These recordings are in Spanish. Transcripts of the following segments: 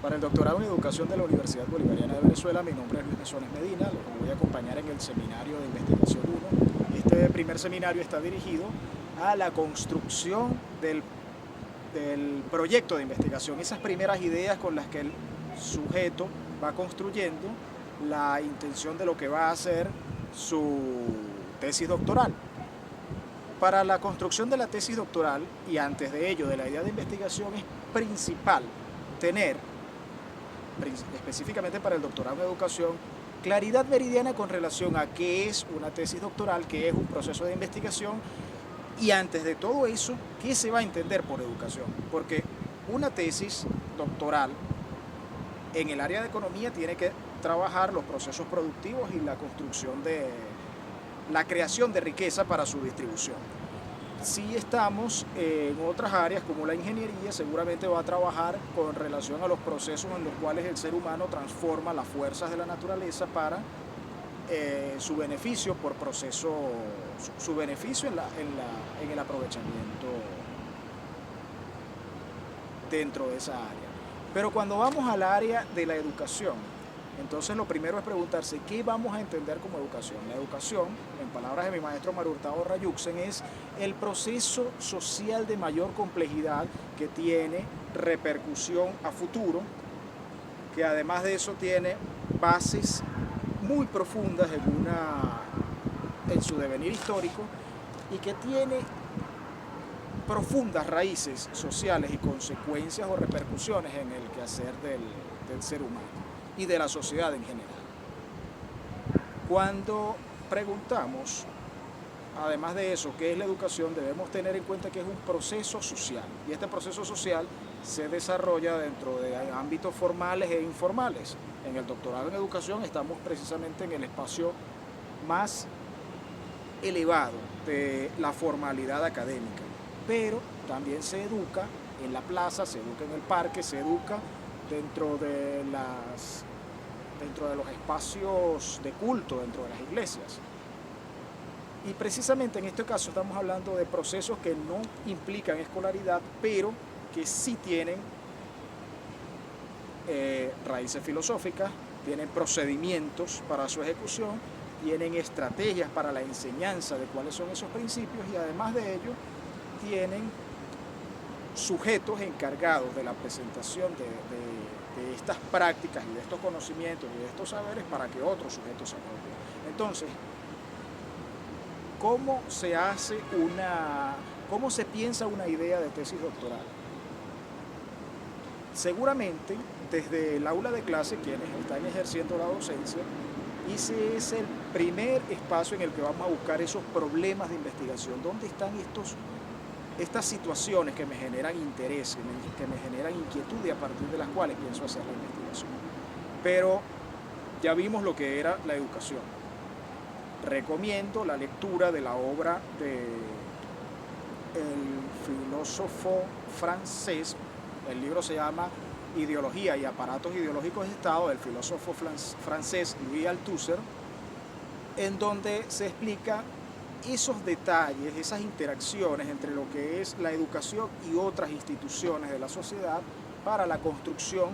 Para el doctorado en Educación de la Universidad Bolivariana de Venezuela, mi nombre es Luis Mesones Medina, los voy a acompañar en el seminario de investigación 1. Este primer seminario está dirigido a la construcción del proyecto de investigación, esas primeras ideas con las que el sujeto va construyendo la intención de lo que va a hacer su tesis doctoral. Para la construcción de la tesis doctoral y antes de ello de la idea de investigación es principal tener, específicamente para el doctorado en educación, claridad meridiana con relación a qué es una tesis doctoral, qué es un proceso de investigación y antes de todo eso, qué se va a entender por educación. Porque una tesis doctoral en el área de economía tiene que trabajar los procesos productivos y la construcción de la creación de riqueza para su distribución. Si estamos en otras áreas como la ingeniería, seguramente va a trabajar con relación a los procesos en los cuales el ser humano transforma las fuerzas de la naturaleza para su beneficio por proceso, su beneficio en el aprovechamiento dentro de esa área. Pero cuando vamos al área de la educación, entonces lo primero es preguntarse qué vamos a entender como educación. La educación, en palabras de mi maestro Mario Hurtado Rayuxen, es el proceso social de mayor complejidad que tiene repercusión a futuro, que además de eso tiene bases muy profundas en su devenir histórico y que tiene profundas raíces sociales y consecuencias o repercusiones en el quehacer del ser humano y de la sociedad en general. Cuando preguntamos, además de eso, qué es la educación, debemos tener en cuenta que es un proceso social y este proceso social se desarrolla dentro de ámbitos formales e informales. En el doctorado en educación estamos precisamente en el espacio más elevado de la formalidad académica, pero también se educa en la plaza, se educa en el parque, se educa dentro de los espacios de culto, dentro de las iglesias. Y precisamente en este caso estamos hablando de procesos que no implican escolaridad, pero que sí tienen raíces filosóficas, tienen procedimientos para su ejecución, tienen estrategias para la enseñanza de cuáles son esos principios y además de ello tienen sujetos encargados de la presentación de estas prácticas y de estos conocimientos y de estos saberes para que otros sujetos se apropien. Entonces, ¿cómo se piensa una idea de tesis doctoral? Seguramente, desde el aula de clase, quienes están ejerciendo la docencia, ese es el primer espacio en el que vamos a buscar esos problemas de investigación. ¿Dónde están estas situaciones que me generan interés, que me generan inquietud y a partir de las cuales pienso hacer la investigación? Pero ya vimos lo que era la educación. Recomiendo la lectura de la obra del filósofo francés, el libro se llama Ideología y aparatos ideológicos de Estado, del filósofo francés Louis Althusser, en donde se explica esos detalles, esas interacciones entre lo que es la educación y otras instituciones de la sociedad para la construcción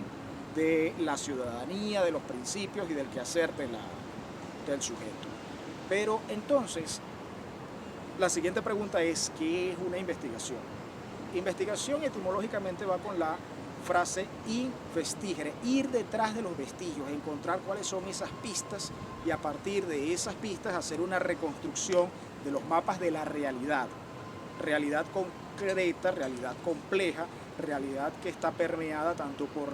de la ciudadanía, de los principios y del quehacer del sujeto. Pero entonces, la siguiente pregunta es, ¿qué es una investigación? Investigación etimológicamente va con la frase investigere, ir detrás de los vestigios, encontrar cuáles son esas pistas y a partir de esas pistas hacer una reconstrucción de los mapas de la realidad. Realidad concreta, realidad compleja, realidad que está permeada tanto por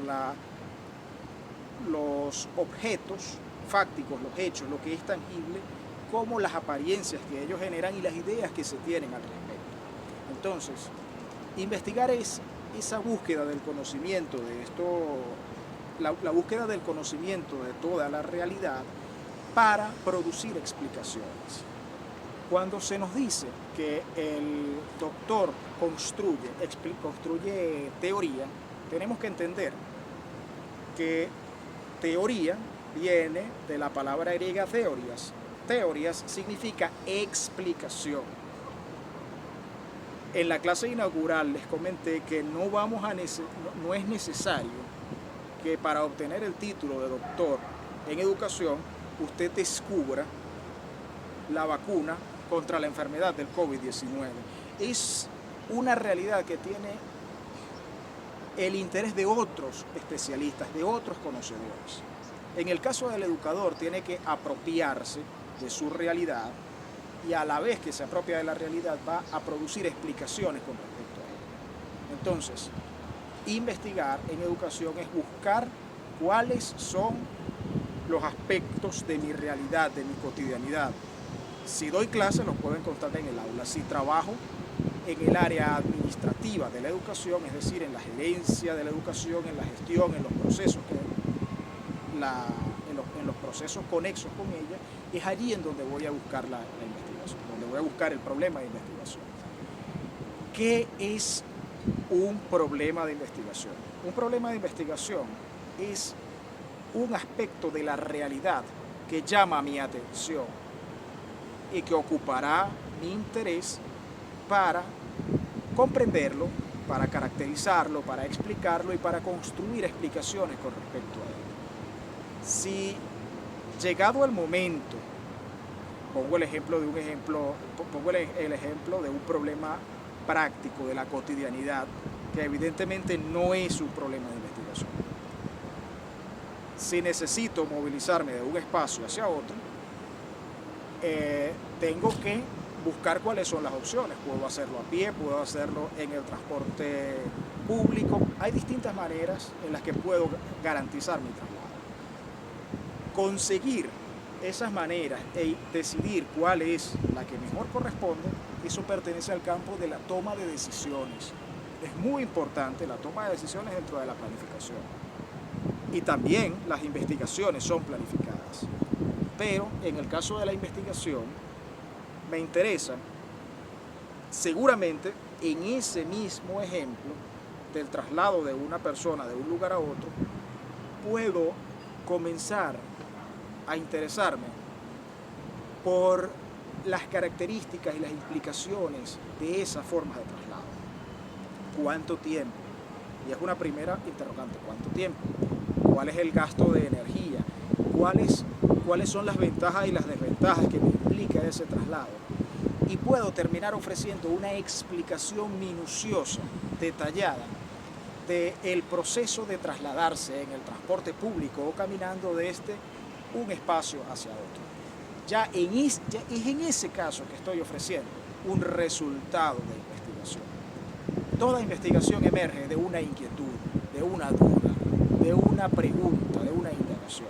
los objetos fácticos, los hechos, lo que es tangible, como las apariencias que ellos generan y las ideas que se tienen al respecto. Entonces, investigar es esa búsqueda del conocimiento de esto, la búsqueda del conocimiento de toda la realidad para producir explicaciones. Cuando se nos dice que el doctor construye teoría, tenemos que entender que teoría viene de la palabra griega theorias. Theorias significa explicación. En la clase inaugural les comenté que no es necesario que para obtener el título de doctor en educación, usted descubra la vacuna contra la enfermedad del COVID-19. Es una realidad que tiene el interés de otros especialistas, de otros conocedores. En el caso del educador, tiene que apropiarse de su realidad y a la vez que se apropia de la realidad va a producir explicaciones con respecto a ello. Entonces, investigar en educación es buscar cuáles son los aspectos de mi realidad, de mi cotidianidad. Si doy clases, los puedo encontrar en el aula. Si trabajo en el área administrativa de la educación, es decir, en la gerencia de la educación, en la gestión, en los procesos en los procesos conexos con ella, es allí en donde voy a buscar la investigación, donde voy a buscar el problema de investigación. ¿Qué es un problema de investigación? Un problema de investigación es un aspecto de la realidad que llama mi atención y que ocupará mi interés para comprenderlo, para caracterizarlo, para explicarlo y para construir explicaciones con respecto a él. Si llegado el momento, pongo el ejemplo de un problema práctico de la cotidianidad, que evidentemente no es un problema de investigación. Si necesito movilizarme de un espacio hacia otro, tengo que buscar cuáles son las opciones. Puedo hacerlo a pie, puedo hacerlo en el transporte público. Hay distintas maneras en las que puedo garantizar mi traslado. Conseguir esas maneras y decidir cuál es la que mejor corresponde, eso pertenece al campo de la toma de decisiones. Es muy importante la toma de decisiones dentro de la planificación. Y también las investigaciones son planificadas. Pero en el caso de la investigación, me interesa, seguramente en ese mismo ejemplo del traslado de una persona de un lugar a otro, puedo comenzar a interesarme por las características y las implicaciones de esas formas de traslado. ¿Cuánto tiempo? Y es una primera interrogante. ¿Cuánto tiempo? ¿Cuál es el gasto de energía? ¿Cuáles son las ventajas y las desventajas que me implica ese traslado? Y puedo terminar ofreciendo una explicación minuciosa, detallada, del proceso de trasladarse en el transporte público o caminando desde un espacio hacia otro. Ya es en ese caso que estoy ofreciendo un resultado de investigación. Toda investigación emerge de una inquietud, de una duda, de una pregunta, de una indagación.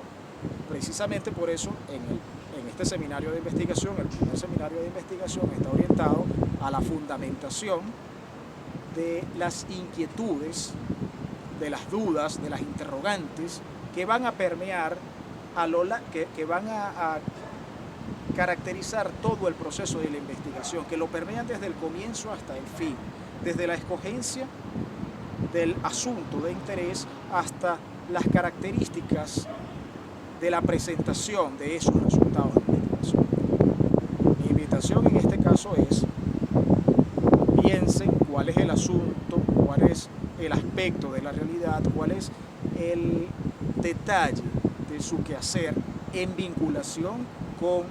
Precisamente por eso en este seminario de investigación, el primer seminario de investigación, está orientado a la fundamentación de las inquietudes, de las dudas, de las interrogantes que van a permear, que van a caracterizar todo el proceso de la investigación, que lo permean desde el comienzo hasta el fin, desde la escogencia del asunto de interés hasta las características de la presentación de esos resultados de investigación. Mi invitación en este caso es: piensen cuál es el asunto, cuál es el aspecto de la realidad, cuál es el detalle de su quehacer en vinculación con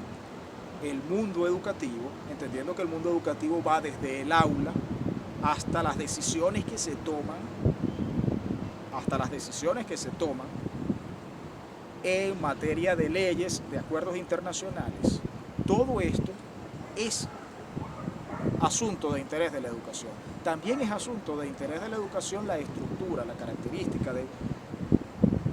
el mundo educativo, entendiendo que el mundo educativo va desde el aula hasta las decisiones que se toman, en materia de leyes, de acuerdos internacionales. Todo esto es asunto de interés de la educación. También es asunto de interés de la educación la estructura, la característica de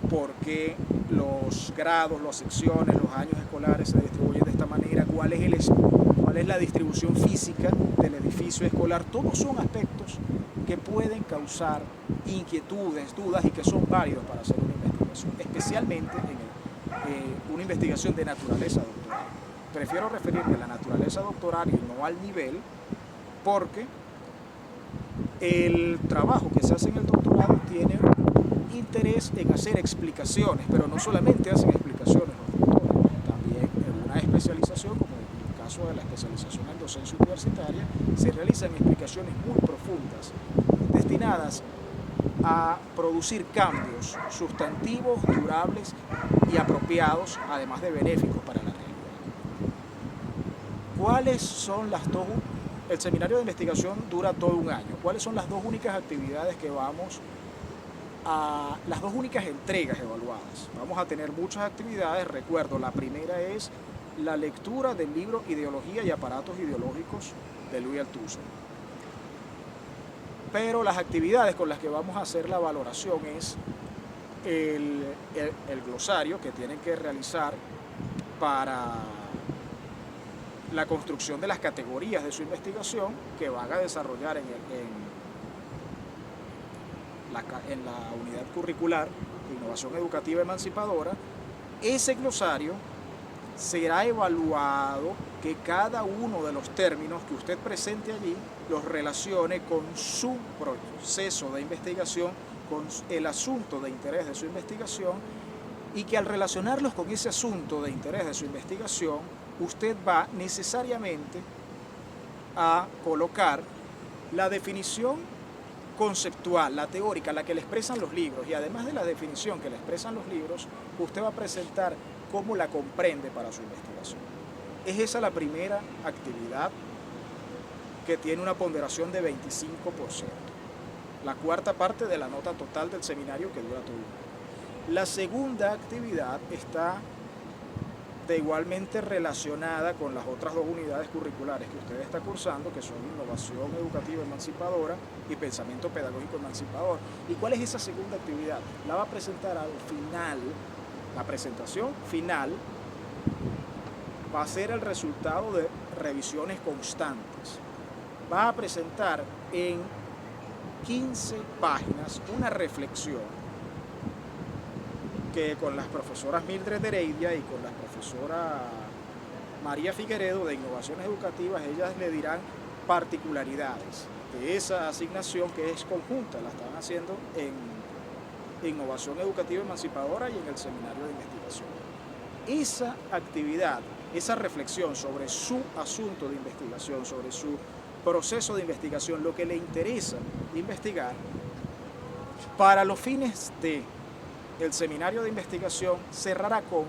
por qué los grados, las secciones, los años escolares se distribuyen de esta manera, cuál es la distribución física del edificio escolar. Todos son aspectos que pueden causar inquietudes, dudas y que son válidos para hacer una investigación, especialmente en una investigación de naturaleza doctoral. Prefiero referirme a la naturaleza doctoral y no al nivel, porque el trabajo que se hace en el doctorado tiene interés en hacer explicaciones, pero no solamente hacen explicaciones los doctores, también en una especialización, como en el caso de la especialización en docencia universitaria, se realizan explicaciones muy profundas, destinadas a producir cambios sustantivos, durables y apropiados, además de benéficos para la realidad. ¿Cuáles son las dos? El seminario de investigación dura todo un año. ¿Cuáles son las dos únicas actividades que vamos a, las dos únicas entregas evaluadas? Vamos a tener muchas actividades. Recuerdo, la primera es la lectura del libro Ideología y aparatos ideológicos de Louis Althusser. Pero las actividades con las que vamos a hacer la valoración es el glosario que tienen que realizar para la construcción de las categorías de su investigación que van a desarrollar en la unidad curricular de innovación educativa emancipadora. Ese glosario será evaluado, que cada uno de los términos que usted presente allí los relacione con su proceso de investigación, con el asunto de interés de su investigación, y que al relacionarlos con ese asunto de interés de su investigación, usted va necesariamente a colocar la definición conceptual, la teórica, la que le expresan los libros, y además de la definición que le expresan los libros, usted va a presentar cómo la comprende para su investigación. Es esa la primera actividad, que tiene una ponderación de 25%, la cuarta parte de la nota total del seminario, que dura todo un año. La segunda actividad está de igualmente relacionada con las otras dos unidades curriculares que usted está cursando, que son innovación educativa emancipadora y pensamiento pedagógico emancipador. ¿Y cuál es esa segunda actividad? La va a presentar al final. La presentación final va a ser el resultado de revisiones constantes. Va a presentar en 15 páginas una reflexión que con las profesoras Mildred Heredia y con la profesora María Figueredo de Innovaciones Educativas, ellas le dirán particularidades de esa asignación, que es conjunta, la están haciendo en Innovación Educativa Emancipadora y en el Seminario de Investigación. Esa actividad, esa reflexión sobre su asunto de investigación, sobre su proceso de investigación, lo que le interesa investigar, para los fines de el seminario de investigación, cerrará con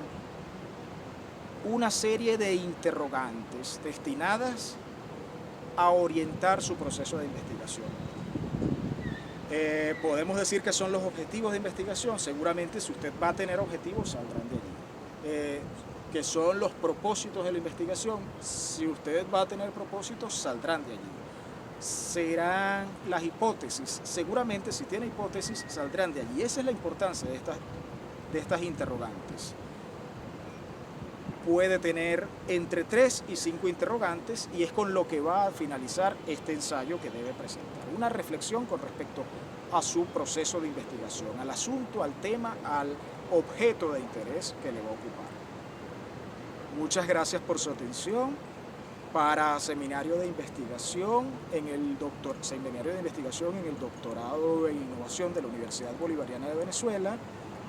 una serie de interrogantes destinadas a orientar su proceso de investigación. Podemos decir que son los objetivos de investigación. Seguramente, si usted va a tener objetivos, saldrán de allí. Que son los propósitos de la investigación. Si usted va a tener propósitos, saldrán de allí. Serán las hipótesis. Seguramente, si tiene hipótesis, saldrán de allí. Esa es la importancia de estas interrogantes. Puede tener entre 3 y 5 interrogantes, y es con lo que va a finalizar este ensayo que debe presentar. Una reflexión con respecto a su proceso de investigación, al asunto, al tema, al objeto de interés que le va a ocupar. Muchas gracias por su atención. Para seminario de investigación en el doctorado en innovación de la Universidad Bolivariana de Venezuela,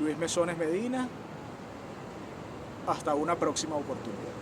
Luis Mesones Medina. Hasta una próxima oportunidad.